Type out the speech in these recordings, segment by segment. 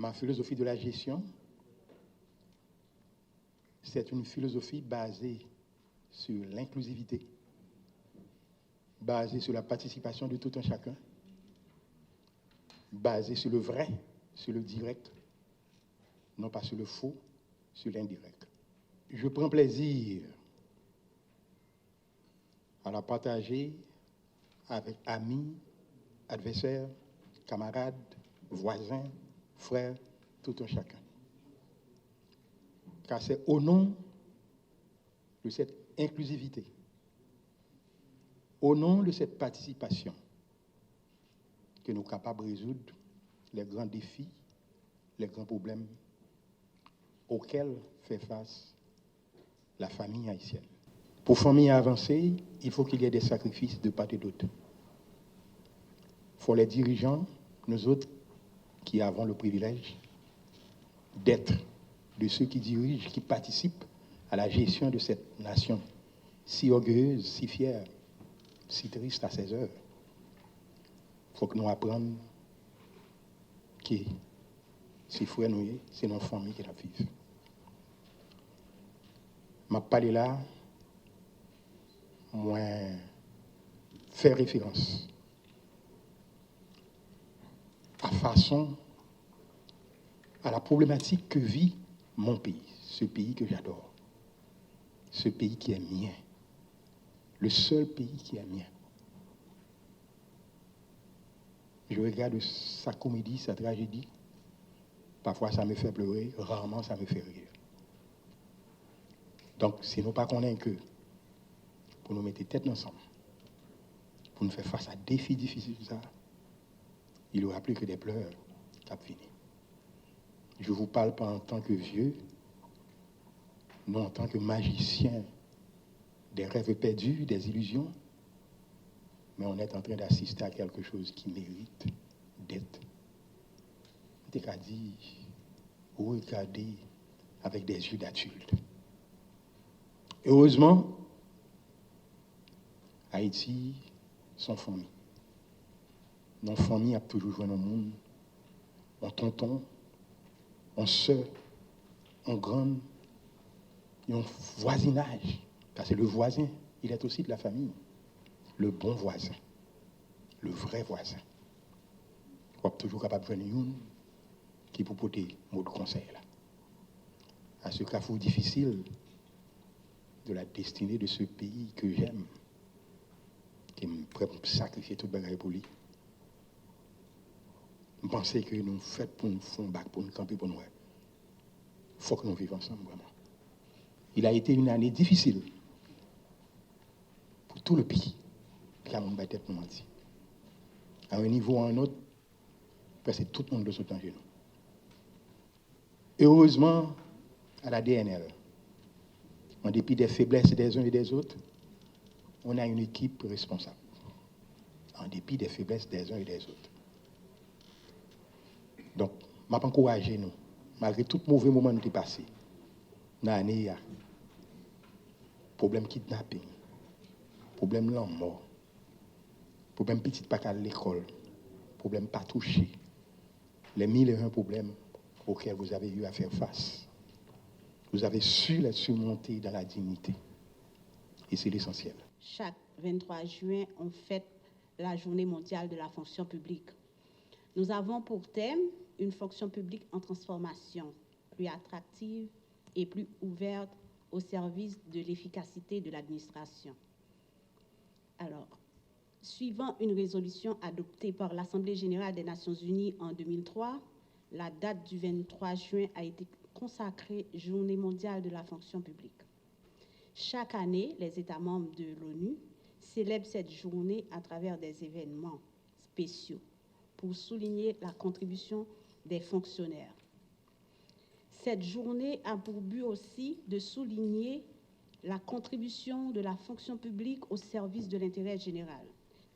Ma philosophie de la gestion, c'est une philosophie basée sur l'inclusivité, basée sur la participation de tout un chacun, basée sur le vrai, sur le direct, non pas sur le faux, sur l'indirect. Je prends plaisir à la partager avec amis, adversaires, camarades, voisins, frères, tout un chacun. Car c'est au nom de cette inclusivité, au nom de cette participation, que nous sommes capables de résoudre les grands défis, les grands problèmes auxquels fait face la famille haïtienne. Pour famille avancer, il faut qu'il y ait des sacrifices de part et d'autre. Il faut les dirigeants, nous autres, qui avons le privilège d'être de ceux qui dirigent, qui participent à la gestion de cette nation si orgueilleuse, si fière, si triste à ses heures. Il faut que nous apprenions que si frères nous, c'est nos familles qui la vivent. Je parle là, moi, faire référence à façon, à la problématique que vit mon pays, ce pays que j'adore, ce pays qui est mien, le seul pays qui est mien. Je regarde sa comédie, sa tragédie. Parfois, ça me fait pleurer. Rarement, ça me fait rire. Donc, si nous ne pas connaissons que pour nous mettre tête ensemble, pour nous faire face à des défis difficiles, ça, il n'y aura plus que des pleurs qui vont venir. Je ne vous parle pas en tant que vieux, non en tant que magicien des rêves perdus, des illusions, mais on est en train d'assister à quelque chose qui mérite d'être. On t'a dit, ou regarder avec des yeux d'adulte. Heureusement, Haïti, son famille. Nos familles ont toujours joué dans le monde. On tonton, on sœur, on grande, et on voisinage. Parce que le voisin, il est aussi de la famille. Le bon voisin, le vrai voisin. On est toujours capable de faire une qui peut porter mot de conseil là. À ce carrefour difficile de la destinée de ce pays que j'aime, qui me prêt à sacrifier toute bagaille pour lui. Je pense que nous faisons pour nous faire bac, pour nous camper, pour nous. Il faut que nous vivions ensemble, vraiment. Il a été une année difficile pour tout le pays. Qui a mon tête nous menti. À un niveau ou à un autre, parce que tout le monde le soutient chez nous. Heureusement, à la DNL, en dépit des faiblesses des uns et des autres, on a une équipe responsable. En dépit des faiblesses des uns et des autres. Donc, je vais encourager nous, malgré tout mauvais moment que nous avons passé, dans l'année, problème kidnapping, problème de mort, problème petit pas à l'école, problème pas touché, les 1001 problèmes auxquels vous avez eu à faire face. Vous avez su les surmonter dans la dignité. Et c'est l'essentiel. Chaque 23 juin, on fête la journée mondiale de la fonction publique. Nous avons pour thème une fonction publique en transformation, plus attractive et plus ouverte au service de l'efficacité de l'administration. Alors, suivant une résolution adoptée par l'Assemblée générale des Nations unies en 2003, la date du 23 juin a été consacrée Journée mondiale de la fonction publique. Chaque année, les États membres de l'ONU célèbrent cette journée à travers des événements spéciaux pour souligner la contribution des fonctionnaires. Cette journée a pour but aussi de souligner la contribution de la fonction publique au service de l'intérêt général,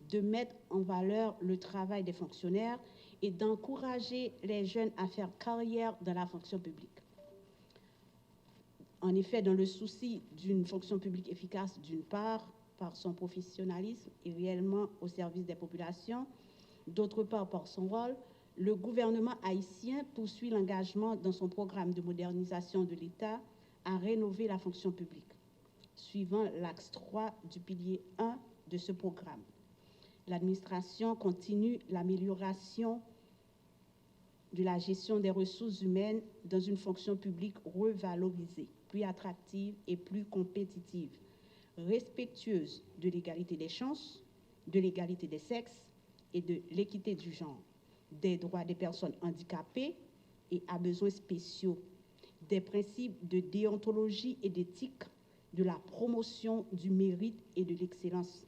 de mettre en valeur le travail des fonctionnaires et d'encourager les jeunes à faire carrière dans la fonction publique. En effet, dans le souci d'une fonction publique efficace, d'une part, par son professionnalisme et réellement au service des populations, d'autre part, par son rôle, le gouvernement haïtien poursuit l'engagement dans son programme de modernisation de l'État à rénover la fonction publique, suivant l'axe 3 du pilier 1 de ce programme. L'administration continue l'amélioration de la gestion des ressources humaines dans une fonction publique revalorisée, plus attractive et plus compétitive, respectueuse de l'égalité des chances, de l'égalité des sexes et de l'équité du genre, des droits des personnes handicapées et à besoins spéciaux, des principes de déontologie et d'éthique, de la promotion du mérite et de l'excellence.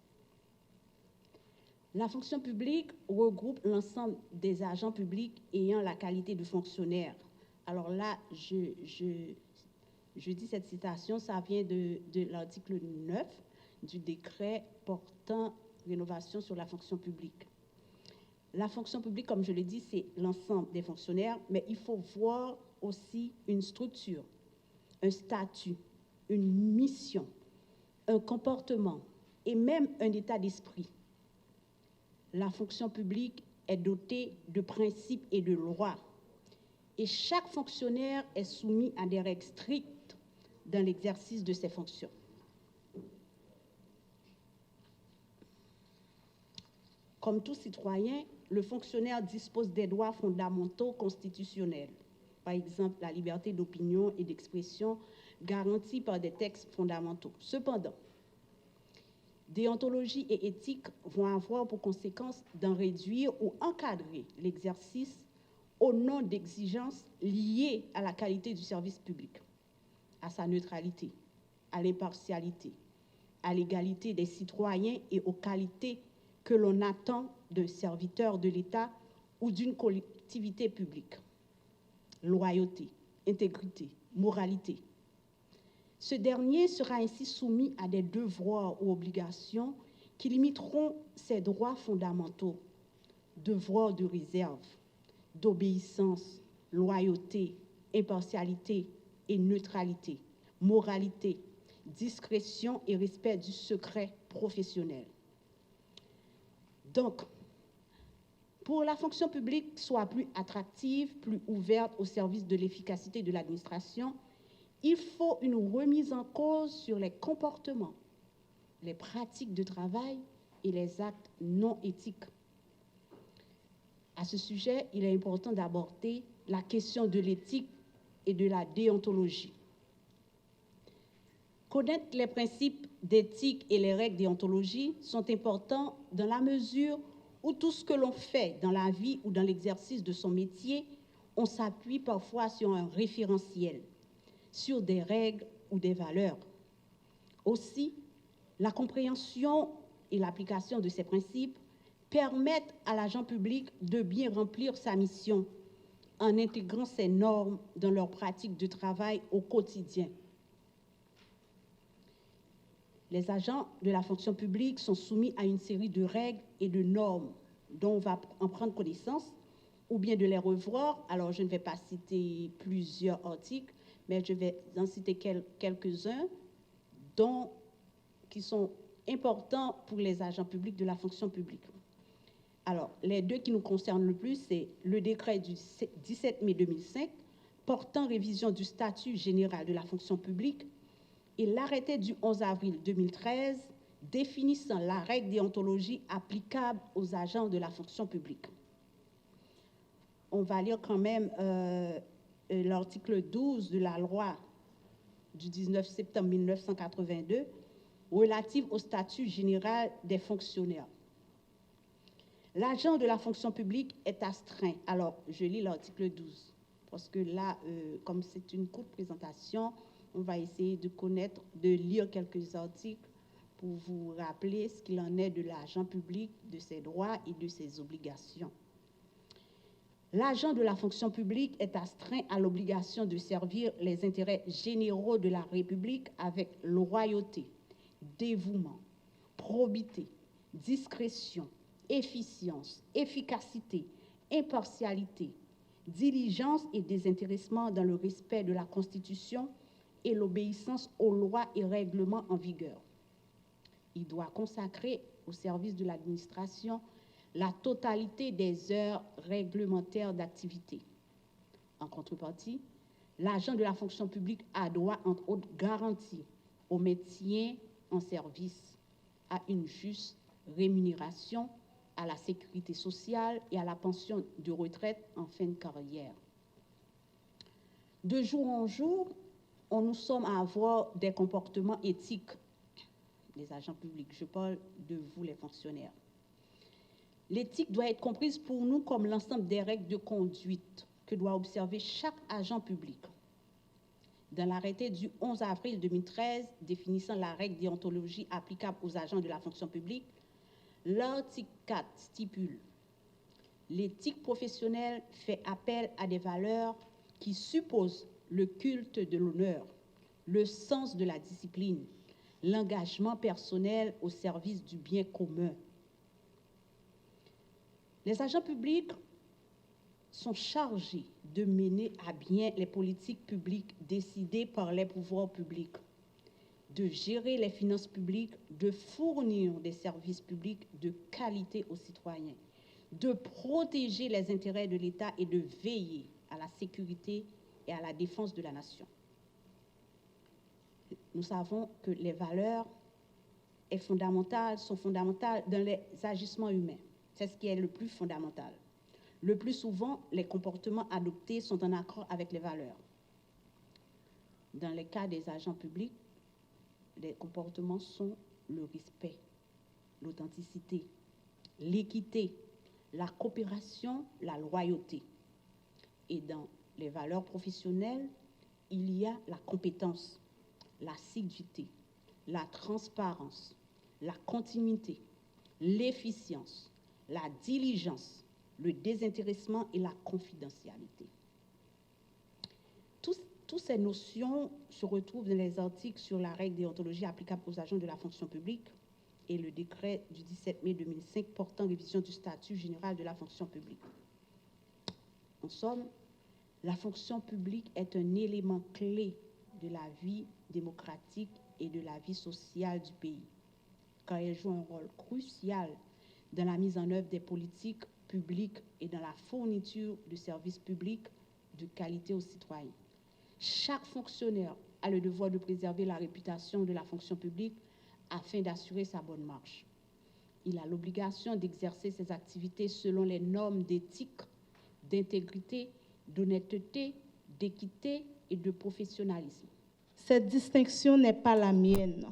La fonction publique regroupe l'ensemble des agents publics ayant la qualité de fonctionnaire. Alors là, je dis cette citation, ça vient de l'article 9 du décret portant rénovation sur la fonction publique. La fonction publique, comme je l'ai dit, c'est l'ensemble des fonctionnaires, mais il faut voir aussi une structure, un statut, une mission, un comportement et même un état d'esprit. La fonction publique est dotée de principes et de lois, et chaque fonctionnaire est soumis à des règles strictes dans l'exercice de ses fonctions. Comme tout citoyen, le fonctionnaire dispose des droits fondamentaux constitutionnels, par exemple la liberté d'opinion et d'expression garantie par des textes fondamentaux. Cependant, déontologie et éthique vont avoir pour conséquence d'en réduire ou encadrer l'exercice au nom d'exigences liées à la qualité du service public, à sa neutralité, à l'impartialité, à l'égalité des citoyens et aux qualités que l'on attend d'un serviteur de l'État ou d'une collectivité publique. Loyauté, intégrité, moralité. Ce dernier sera ainsi soumis à des devoirs ou obligations qui limiteront ses droits fondamentaux, devoirs de réserve, d'obéissance, loyauté, impartialité et neutralité, moralité, discrétion et respect du secret professionnel. Donc, pour la fonction publique soit plus attractive, plus ouverte au service de l'efficacité de l'administration, il faut une remise en cause sur les comportements, les pratiques de travail et les actes non éthiques. À ce sujet, il est important d'aborder la question de l'éthique et de la déontologie. Connaître les principes d'éthique et les règles de déontologie sont importants dans la mesure où tout ce que l'on fait dans la vie ou dans l'exercice de son métier, on s'appuie parfois sur un référentiel, sur des règles ou des valeurs. Aussi, la compréhension et l'application de ces principes permettent à l'agent public de bien remplir sa mission en intégrant ces normes dans leur pratique de travail au quotidien. Les agents de la fonction publique sont soumis à une série de règles et de normes dont on va en prendre connaissance ou bien de les revoir. Alors, je ne vais pas citer plusieurs articles, mais je vais en citer quelques-uns qui sont importants pour les agents publics de la fonction publique. Alors, les deux qui nous concernent le plus, c'est le décret du 17 mai 2005 portant révision du statut général de la fonction publique et l'arrêté du 11 avril 2013 définissant la règle déontologie applicable aux agents de la fonction publique. On va lire quand même l'article 12 de la loi du 19 septembre 1982 relative au statut général des fonctionnaires. L'agent de la fonction publique est astreint. Alors, je lis l'article 12, parce que là, comme c'est une courte présentation, on va essayer de lire quelques articles pour vous rappeler ce qu'il en est de l'agent public, de ses droits et de ses obligations. L'agent de la fonction publique est astreint à l'obligation de servir les intérêts généraux de la République avec loyauté, dévouement, probité, discrétion, efficience, efficacité, impartialité, diligence et désintéressement dans le respect de la Constitution et l'obéissance aux lois et règlements en vigueur. Il doit consacrer au service de l'administration la totalité des heures réglementaires d'activité. En contrepartie, l'agent de la fonction publique a droit, entre autres garanties, au maintien en service, à une juste rémunération, à la sécurité sociale et à la pension de retraite en fin de carrière. De jour en jour, nous sommes à avoir des comportements éthiques des agents publics. Je parle de vous, les fonctionnaires. L'éthique doit être comprise pour nous comme l'ensemble des règles de conduite que doit observer chaque agent public. Dans l'arrêté du 11 avril 2013 définissant la règle de déontologie applicable aux agents de la fonction publique, l'article 4 stipule « L'éthique professionnelle fait appel à des valeurs qui supposent le culte de l'honneur, le sens de la discipline, l'engagement personnel au service du bien commun. » Les agents publics sont chargés de mener à bien les politiques publiques décidées par les pouvoirs publics, de gérer les finances publiques, de fournir des services publics de qualité aux citoyens, de protéger les intérêts de l'État et de veiller à la sécurité et à la défense de la nation. Nous savons que les valeurs sont fondamentales dans les agissements humains. C'est ce qui est le plus fondamental. Le plus souvent, les comportements adoptés sont en accord avec les valeurs. Dans les cas des agents publics, les comportements sont le respect, l'authenticité, l'équité, la coopération, la loyauté. Et dans les valeurs professionnelles, il y a la compétence, l'assiduité, la transparence, la continuité, l'efficience, la diligence, le désintéressement et la confidentialité. Toutes ces notions se retrouvent dans les articles sur la règle de déontologie applicable aux agents de la fonction publique et le décret du 17 mai 2005 portant révision du statut général de la fonction publique. En somme, la fonction publique est un élément clé de la vie démocratique et de la vie sociale du pays, car elle joue un rôle crucial dans la mise en œuvre des politiques publiques et dans la fourniture de services publics de qualité aux citoyens. Chaque fonctionnaire a le devoir de préserver la réputation de la fonction publique afin d'assurer sa bonne marche. Il a l'obligation d'exercer ses activités selon les normes d'éthique, d'intégrité, d'honnêteté, d'équité et de professionnalisme. Cette distinction n'est pas la mienne,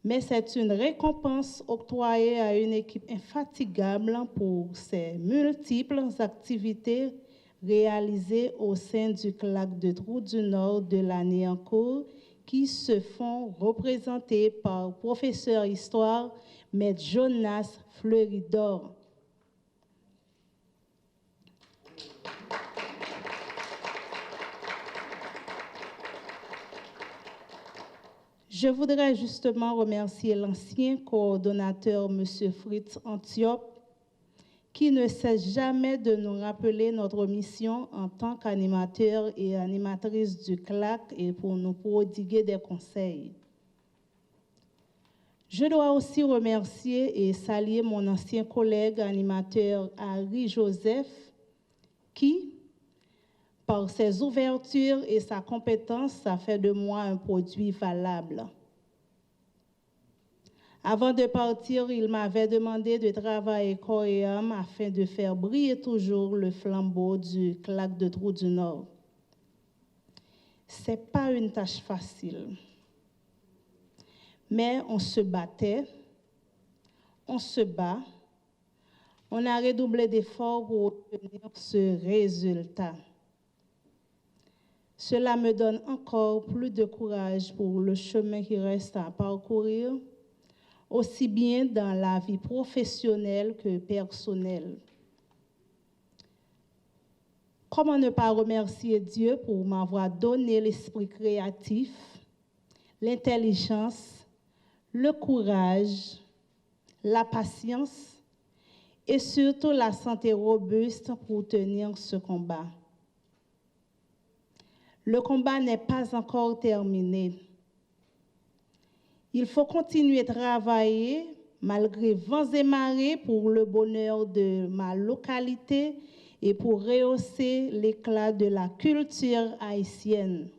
mais c'est une récompense octroyée à une équipe infatigable pour ses multiples activités réalisées au sein du CLAC de Trou-du-Nord de l'année en cours, qui se font représenter par professeur histoire, Maître Jonas Fleuridor. Je voudrais justement remercier l'ancien coordonnateur, M. Fritz Antiope, qui ne cesse jamais de nous rappeler notre mission en tant qu'animateur et animatrice du CLAC et pour nous prodiguer des conseils. Je dois aussi remercier et saluer mon ancien collègue animateur Harry Joseph, qui, par ses ouvertures et sa compétence, a fait de moi un produit valable. Avant de partir, il m'avait demandé de travailler corps et âme afin de faire briller toujours le flambeau du CLAC de Trou-du-Nord. Ce n'est pas une tâche facile, mais on se battait, on se bat, on a redoublé d'efforts pour obtenir ce résultat. Cela me donne encore plus de courage pour le chemin qui reste à parcourir, aussi bien dans la vie professionnelle que personnelle. Comment ne pas remercier Dieu pour m'avoir donné l'esprit créatif, l'intelligence, le courage, la patience et surtout la santé robuste pour tenir ce combat. Le combat n'est pas encore terminé. Il faut continuer à travailler malgré vents et marées, pour le bonheur de ma localité et pour rehausser l'éclat de la culture haïtienne.